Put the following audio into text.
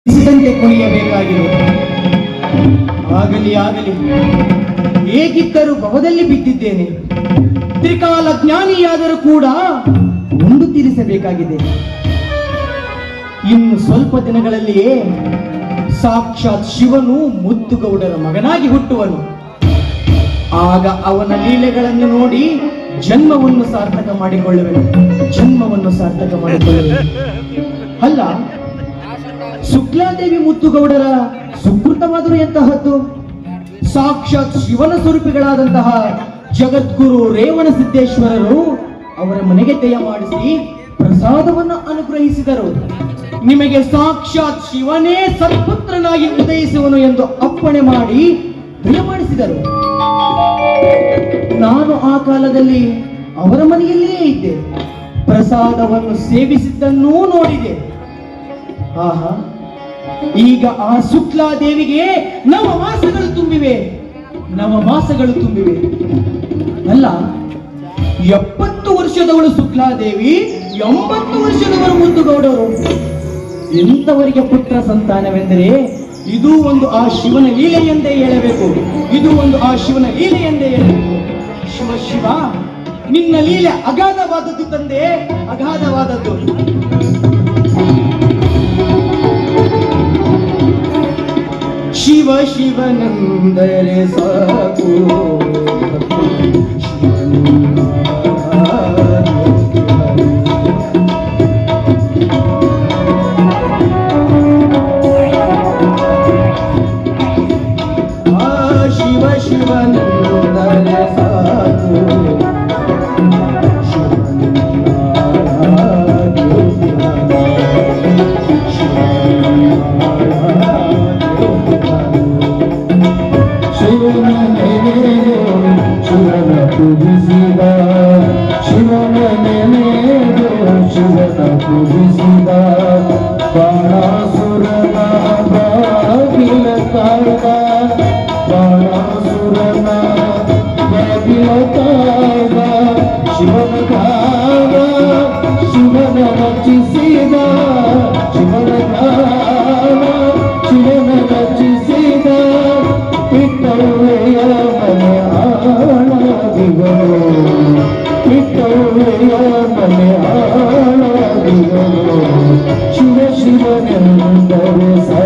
ಇಸಿದಂತೆ ಕುಣಿಯಬೇಕಾಗಿರುವುದು. ಆಗಲಿ ಆಗಲಿ, ಹೇಗಿದ್ದರೂ ಭವದಲ್ಲಿ ಬಿದ್ದಿದ್ದೇನೆ. ತ್ರಿಕಾಲ ಜ್ಞಾನಿಯಾದರೂ ಕೂಡ ಒಂದು ತೀರಿಸಬೇಕಾಗಿದೆ. ಇನ್ನು ಸ್ವಲ್ಪ ದಿನಗಳಲ್ಲಿಯೇ ಸಾಕ್ಷಾತ್ ಶಿವನು ಮುತ್ತುಗೌಡರ ಮಗನಾಗಿ ಹುಟ್ಟುವನು. ಆಗ ಅವನ ಲೀಲೆಗಳನ್ನು ನೋಡಿ ಜನ್ಮವನ್ನು ಸಾರ್ಥಕ ಮಾಡಿಕೊಳ್ಳುವೆನು. ಅಲ್ಲ, ಶುಕ್ಲಾದೇವಿ ಮುತ್ತುಗೌಡರ ಸುಕೃತವಾದರೂ ಎಂತಹದ್ದು? ಸಾಕ್ಷಾತ್ ಶಿವನ ಸ್ವರೂಪಿಗಳಾದಂತಹ ಜಗದ್ಗುರು ರೇವಣ ಸಿದ್ದೇಶ್ವರರು ಅವರ ಮನೆಗೆ ದಯ ಮಾಡಿಸಿ ಪ್ರಸಾದವನ್ನು ಅನುಗ್ರಹಿಸಿದರು. ನಿಮಗೆ ಸಾಕ್ಷಾತ್ ಶಿವನೇ ಸತ್ಪುತ್ರನಾಗಿ ಉದಯಿಸುವನು ಎಂದು ಅಪ್ಪಣೆ ಮಾಡಿ ದಯ ಮಾಡಿಸಿದರು. ನಾನು ಆ ಕಾಲದಲ್ಲಿ ಅವರ ಮನೆಯಲ್ಲಿಯೇ ಇದ್ದೆ. ಪ್ರಸಾದವನ್ನು ಸೇವಿಸಿದ್ದನ್ನೂ ನೋಡಿದೆ. ಆಹಾ, ಈಗ ಆ ಶುಕ್ಲಾದೇವಿಗೆ ನವಮಾಸಗಳು ತುಂಬಿವೆ. ಅಲ್ಲ, 70 ವರ್ಷದವಳು ಶುಕ್ಲಾದೇವಿ, 80 ವರ್ಷದವರು ಮುತ್ತುಗೌಡರು. ಎಂತವರಿಗೆ ಪುತ್ರ ಸಂತಾನವೆಂದರೆ ಇದು ಒಂದು ಆ ಶಿವನ ಲೀಲೆ ಎಂದೇ ಹೇಳಬೇಕು. ಶಿವ ಶಿವ, ನಿನ್ನ ಲೀಲೆ ಅಗಾಧವಾದದ್ದು ತಂದೆ, ಅಗಾಧವಾದದ್ದು. ಶಿವ ಶಿವನೆಂದರೆ ಸಾಕು, ಶಿವ ಶಿವನೆಂದರೆ ಸಾಕು, ಶಿವ ಶಿವನೆಂದರೆ